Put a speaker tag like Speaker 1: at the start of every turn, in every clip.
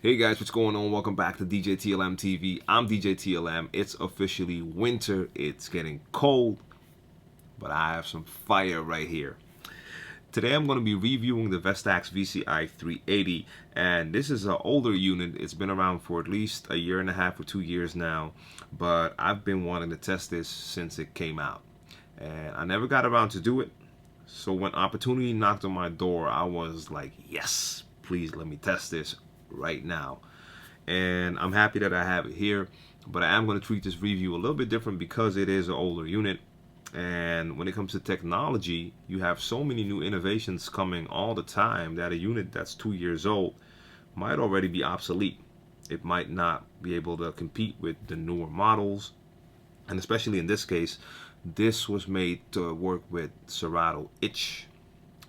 Speaker 1: Hey guys, what's going on? Welcome back to djTLMtv. I'm djTLM. It's officially winter. It's getting cold, but I have some fire right here. Today I'm going to be reviewing the Vestax VCI-380, and this is an older unit. It's been around for at least a year and a half or 2 years now, but I've been wanting to test this since it came out, and I never got around to do it. So when opportunity knocked on my door, I was like, yes, please let me test this right now. And I'm happy that I have it here, but I am going to treat this review a little bit different because it is an older unit. And when it comes to technology, you have so many new innovations coming all the time that a unit that's 2 years old might already be obsolete. It might not be able to compete with the newer models, and especially in this case, this was made to work with Serato Itch,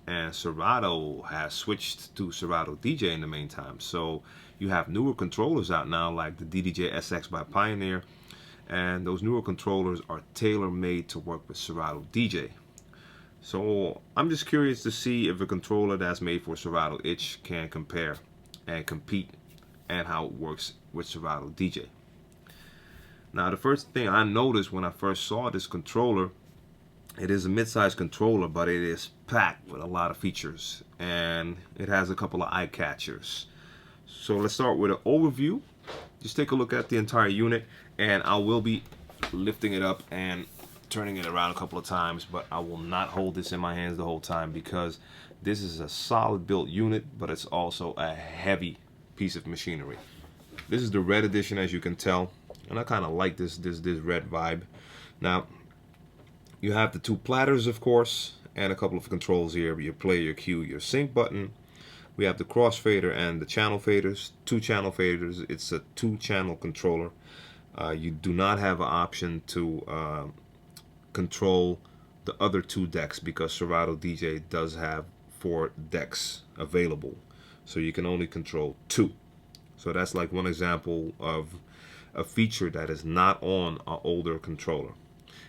Speaker 1: and Serato has switched to Serato DJ in the meantime. So you have newer controllers out now, like the DDJ-SX by Pioneer, and those newer controllers are tailor-made to work with Serato DJ. So I'm just curious to see if a controller that's made for Serato Itch can compare and compete, and how it works with Serato DJ. Now, the first thing I noticed when I first saw this controller, it is a mid-sized controller, but it is packed with a lot of features, and it has a couple of eye catchers. So let's start with an overview. Just take a look at the entire unit, and I will be lifting it up and turning it around a couple of times, but I will not hold this in my hands the whole time because this is a solid built unit, but it's also a heavy piece of machinery. This is the red edition, as you can tell, and I kind of like this red vibe. Now, you have the two platters, of course, and a couple of controls here: your play, your cue, your sync button. We have the crossfader and the channel faders, 2 channel faders. It's a 2-channel controller. You do not have an option to control the other 2 decks because Serato DJ does have 4 decks available. So you can only control 2. So that's like one example of a feature that is not on an older controller.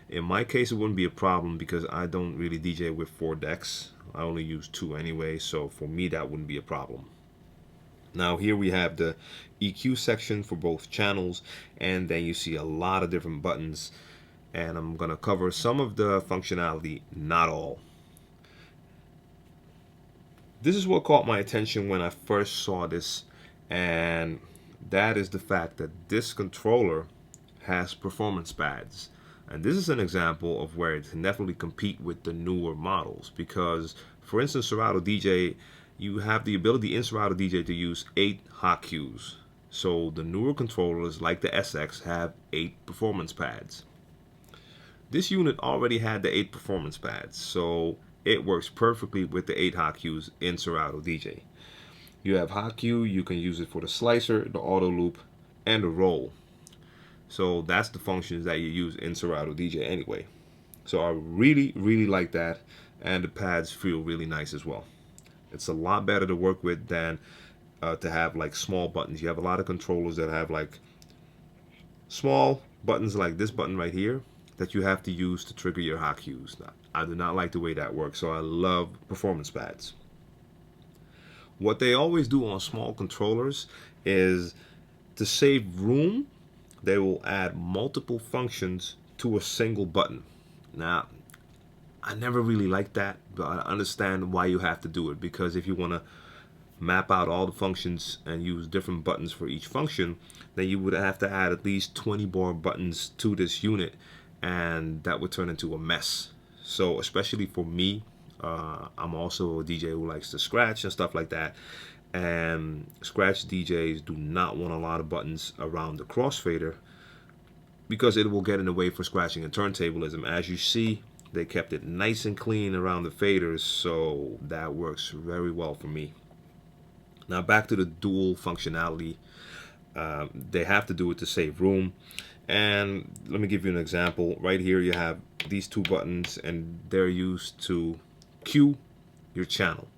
Speaker 1: In my case, it wouldn't be a problem because I don't really DJ with 4 decks. I only use 2 anyway, so for me that wouldn't be a problem. Now here we have the EQ section for both channels, and then you see a lot of different buttons, and I'm going to cover some of the functionality, not all. This is what caught my attention when I first saw this, and that is the fact that this controller has performance pads. And this is an example of where it can definitely compete with the newer models because, for instance, Serato DJ, you have the ability in Serato DJ to use 8 hot cues. So the newer controllers like the SX have 8 performance pads. This unit already had the 8 performance pads, so it works perfectly with the 8 hot cues in Serato DJ. You have hot cue, you can use it for the slicer, the auto loop, and the roll. So that's the functions that you use in Serato DJ anyway. So I really like that, and the pads feel really nice as well. It's a lot better to work with than to have like small buttons. You have a lot of controllers that have like small buttons like this button right here that you have to use to trigger your hot cues. Now, I do not like the way that works, so I love performance pads. What they always do on small controllers is to save room, they will add multiple functions to a single button. Now, I never really liked that, but I understand why you have to do it, because if you want to map out all the functions and use different buttons for each function, then you would have to add at least 20 more buttons to this unit, and that would turn into a mess. So especially for me, I'm also a DJ who likes to scratch and stuff like that, and scratch DJs do not want a lot of buttons around the crossfader because it will get in the way for scratching and turntablism. As you see, they kept it nice and clean around the faders, so that works very well for me. Now back to the dual functionality. They have to do it to save room, and let me give you an example. Right here you have these 2 buttons, and they're used to cue your channel.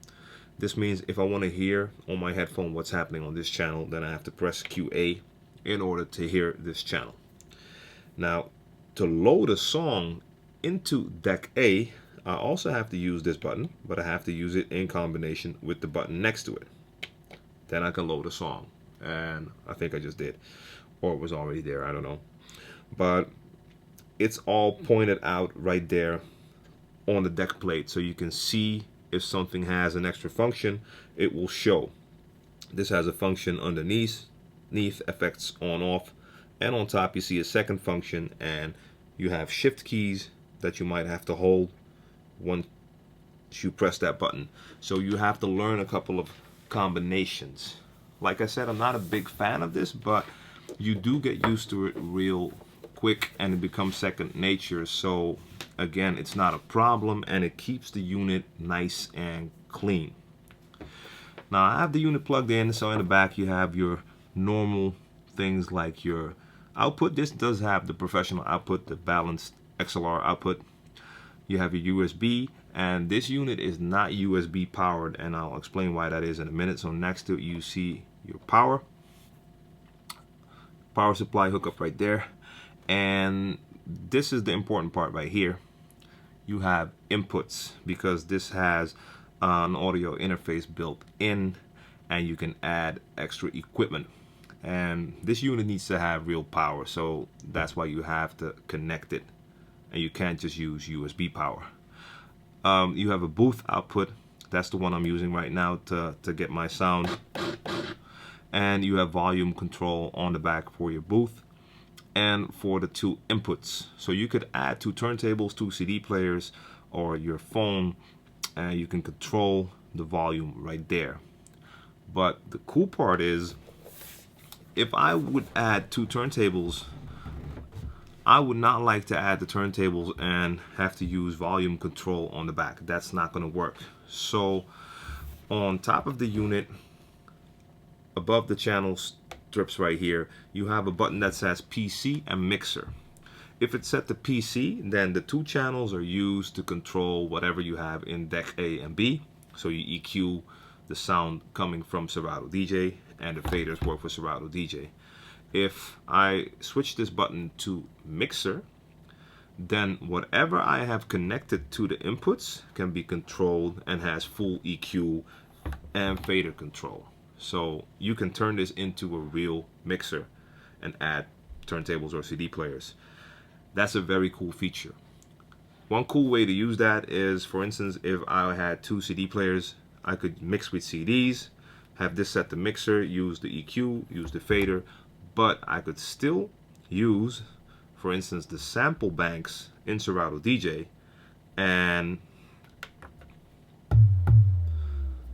Speaker 1: This means if I want to hear on my headphone what's happening on this channel, then I have to press QA in order to hear this channel. Now, to load a song into deck A, I also have to use this button, but I have to use it in combination with the button next to it. Then I can load a song. and I think I just did, or it was already there, I don't know. But it's all pointed out right there on the deck plate, so you can see if something has an extra function, it will show. This has a function underneath, effects on off, and on top you see a second function, and you have shift keys that you might have to hold once you press that button. So you have to learn a couple of combinations. Like I said, I'm not a big fan of this, but you do get used to it real quick and it becomes second nature. So again, it's not a problem and it keeps the unit nice and clean. Now I have the unit plugged in, so in the back you have your normal things like your output. This does have the professional output, the balanced XLR output. You have your USB, and this unit is not USB powered, and I'll explain why that is in a minute. So next to it you see your power supply hookup right there, and this is the important part right here. You have inputs, because this has an audio interface built in, and you can add extra equipment, and this unit needs to have real power, so that's why you have to connect it, and you can't just use USB power. You have a booth output. That's the one I'm using right now to get my sound, and you have volume control on the back for your booth and for the two inputs. So you could add two turntables, two CD players, or your phone, and you can control the volume right there. But the cool part is, if I would add two turntables, I would not like to add the turntables and have to use volume control on the back. That's not going to work. So on top of the unit, above the channel strips right here, you have a button that says PC and mixer. If it's set to PC, then the two channels are used to control whatever you have in deck A and B. So you EQ the sound coming from Serato DJ, and the faders work for Serato DJ. If I switch this button to mixer, then whatever I have connected to the inputs can be controlled and has full EQ and fader control. So you can turn this into a real mixer and add turntables or CD players. That's a very cool feature. One cool way to use that is, for instance, if I had two CD players, I could mix with CDs, have this set to mixer, use the EQ, use the fader, but I could still use, for instance, the sample banks in Serato DJ and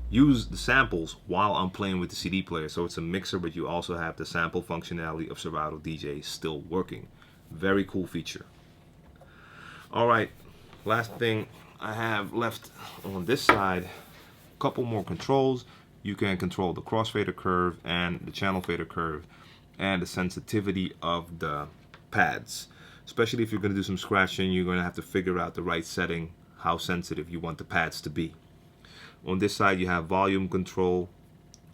Speaker 1: use the samples while I'm playing with the CD player. So it's a mixer, but you also have the sample functionality of Serato DJ still working. Very cool feature. All right, last thing I have left on this side, a couple more controls. You can control the crossfader curve and the channel fader curve and the sensitivity of the pads. Especially if you're going to do some scratching, you're going to have to figure out the right setting, how sensitive you want the pads to be. On this side you have volume control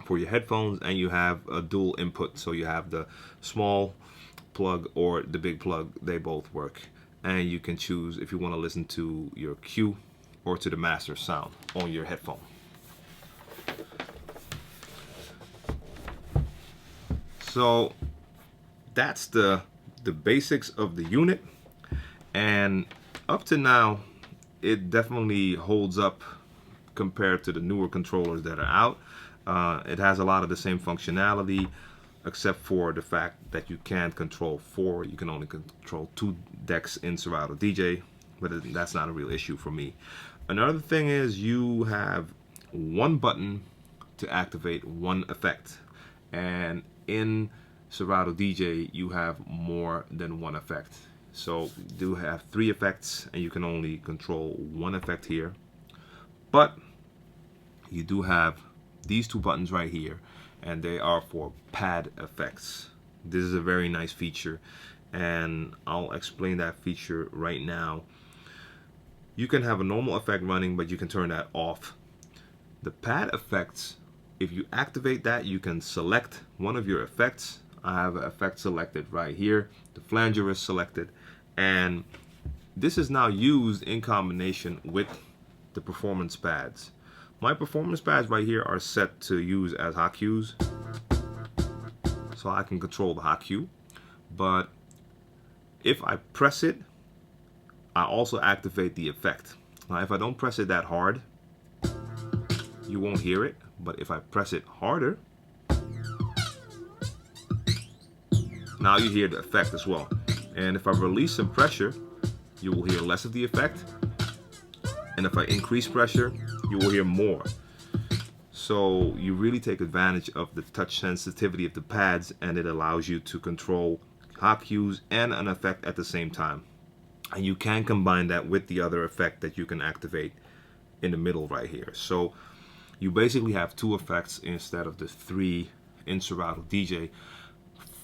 Speaker 1: for your headphones, and you have a dual input, so you have the small plug or the big plug. They both work, and you can choose if you want to listen to your cue or to the master sound on your headphone. So that's the basics of the unit, and up to now it definitely holds up compared to the newer controllers that are out. It has a lot of the same functionality, except for the fact that you can't control 4. You can only control 2 decks in Serato DJ, but that's not a real issue for me. Another thing is you have one button to activate one effect, and in Serato DJ you have more than one effect. So you do have 3 effects, and you can only control one effect here. But you do have these 2 buttons right here, and they are for pad effects. This is a very nice feature, and I'll explain that feature right now. You can have a normal effect running, but you can turn that off. The pad effects, if you activate that, you can select one of your effects. I have an effect selected right here. The flanger is selected, and this is now used in combination with the performance pads. My performance pads right here are set to use as hot cues. so I can control the hot cue. But if I press it, I also activate the effect. Now, if I don't press it that hard, you won't hear it. But if I press it harder, now you hear the effect as well. And if I release some pressure, you will hear less of the effect. And if I increase pressure, you will hear more. So you really take advantage of the touch sensitivity of the pads, and it allows you to control hot cues and an effect at the same time. And you can combine that with the other effect that you can activate in the middle right here. So you basically have 2 effects instead of the 3 in Serato DJ.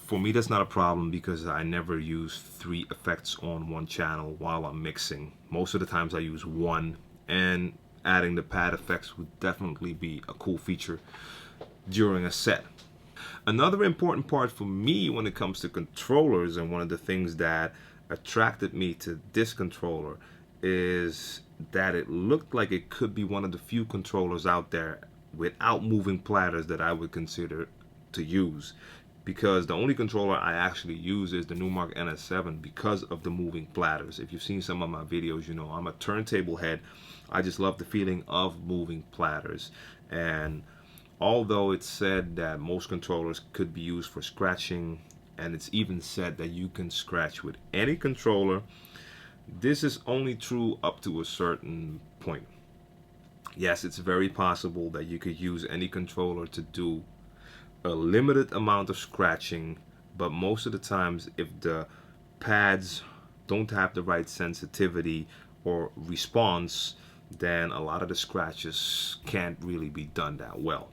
Speaker 1: For me, that's not a problem because I never use 3 effects on one channel while I'm mixing. Most of the times I use 1, and adding the pad effects would definitely be a cool feature during a set. Another important part for me when it comes to controllers, and one of the things that attracted me to this controller, is that it looked like it could be one of the few controllers out there without moving platters that I would consider to use. Because the only controller I actually use is the Numark NS7 because of the moving platters. If you've seen some of my videos, you know I'm a turntable head. I just love the feeling of moving platters. And although it's said that most controllers could be used for scratching, and it's even said that you can scratch with any controller, this is only true up to a certain point. Yes, it's very possible that you could use any controller to do a limited amount of scratching, but most of the times if the pads don't have the right sensitivity or response, then a lot of the scratches can't really be done that well.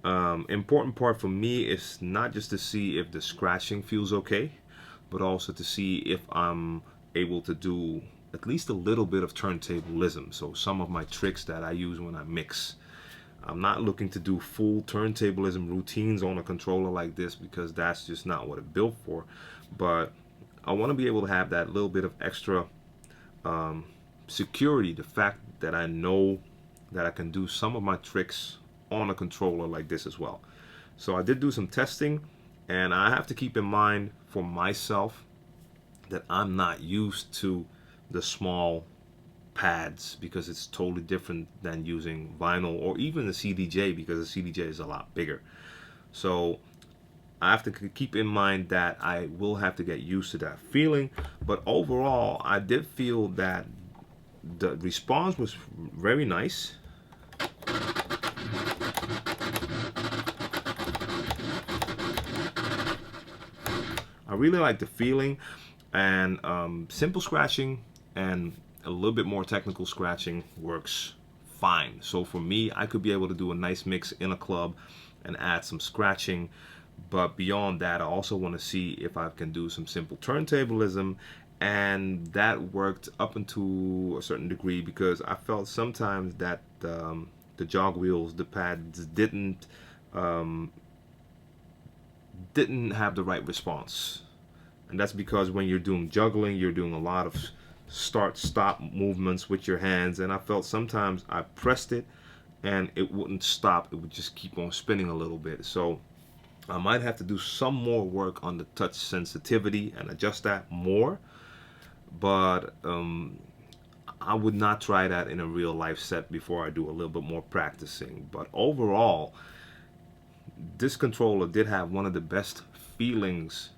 Speaker 1: Important part for me is not just to see if the scratching feels okay, but also to see if I'm able to do at least a little bit of turntablism. So some of my tricks that I use when I mix, I'm not looking to do full turntablism routines on a controller like this because that's just not what it's built for. But I want to be able to have that little bit of extra security, the fact that I know that I can do some of my tricks on a controller like this as well. So I did do some testing, and I have to keep in mind for myself that I'm not used to the small pads because it's totally different than using vinyl or even the CDJ, because the CDJ is a lot bigger. So I have to keep in mind that I will have to get used to that feeling. But overall, I did feel that the response was very nice. I really like the feeling, and simple scratching and a little bit more technical scratching works fine. So for me, I could be able to do a nice mix in a club and add some scratching. But beyond that, I also want to see if I can do some simple turntablism, and that worked up into a certain degree because I felt sometimes that the jog wheels, the pads didn't have the right response. And that's because when you're doing juggling, you're doing a lot of start-stop movements with your hands, and I felt sometimes I pressed it and it wouldn't stop. It would just keep on spinning a little bit. So I might have to do some more work on the touch sensitivity and adjust that more. But I would not try that in a real life set before I do a little bit more practicing. But overall, this controller did have one of the best feelings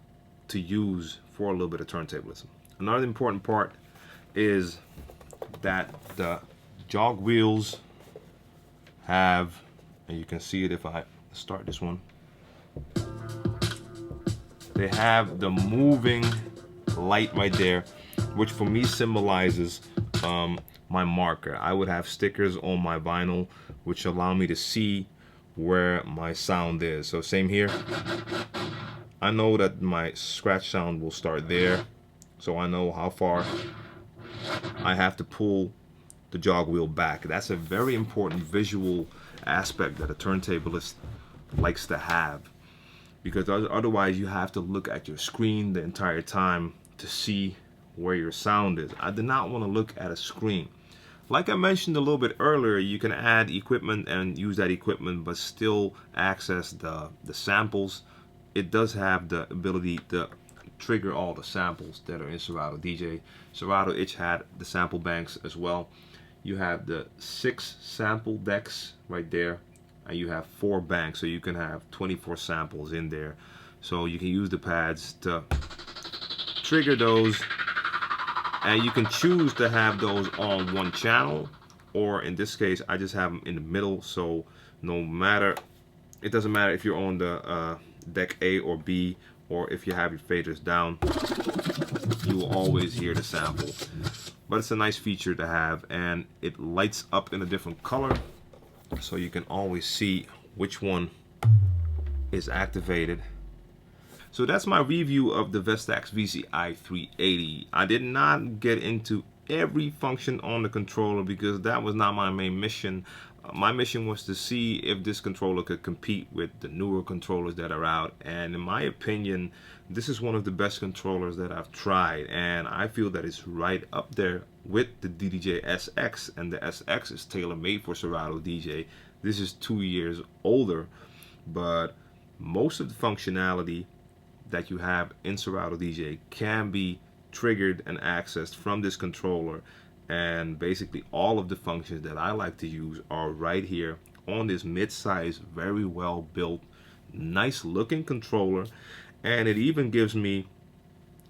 Speaker 1: to use for a little bit of turntablism. Another important part is that the jog wheels have, and you can see it if I start this one, they have the moving light right there, which for me symbolizes my marker. I would have stickers on my vinyl which allow me to see where my sound is. So same here, I know that my scratch sound will start there, so I know how far I have to pull the jog wheel back. That's a very important visual aspect that a turntablist likes to have, because otherwise you have to look at your screen the entire time to see where your sound is. I did not want to look at a screen. Like I mentioned a little bit earlier, you can add equipment and use that equipment but still access the samples it does have the ability to trigger all the samples that are in Serato DJ. Serato Itch had the sample banks as well. You have the 6 sample decks right there, and you have 4 banks, so you can have 24 samples in there. So you can use the pads to trigger those, and you can choose to have those on one channel, or in this case I just have them in the middle, so no matter, it doesn't matter if you're on the deck A or B, or if you have your faders down, you will always hear the sample. But it's a nice feature to have, and it lights up in a different color, so you can always see which one is activated. So that's my review of the Vestax VCI-380. I did not get into every function on the controller because that was not my main mission. My mission was to see if this controller could compete with the newer controllers that are out, and in my opinion, this is one of the best controllers that I've tried, and I feel that it's right up there with the DDJ-SX, and the SX is tailor-made for Serato DJ. This is 2 years older, but most of the functionality that you have in Serato DJ can be triggered and accessed from this controller, and basically all of the functions that I like to use are right here on this mid-size, very well built, nice looking controller. And it even gives me,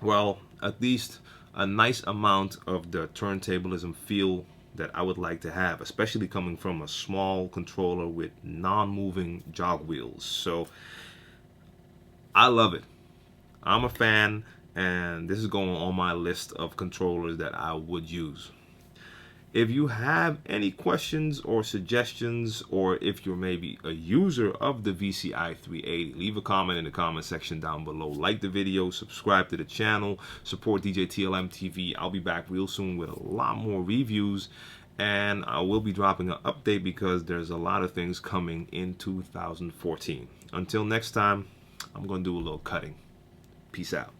Speaker 1: well, at least a nice amount of the turntablism feel that I would like to have, especially coming from a small controller with non-moving jog wheels. So I love it. I'm a fan, and this is going on my list of controllers that I would use. If you have any questions or suggestions, or if you're maybe a user of the VCI-380, leave a comment in the comment section down below. Like the video, subscribe to the channel, support djTLMtv. I'll be back real soon with a lot more reviews, and I will be dropping an update because there's a lot of things coming in 2014. Until next time, I'm going to do a little cutting. Peace out.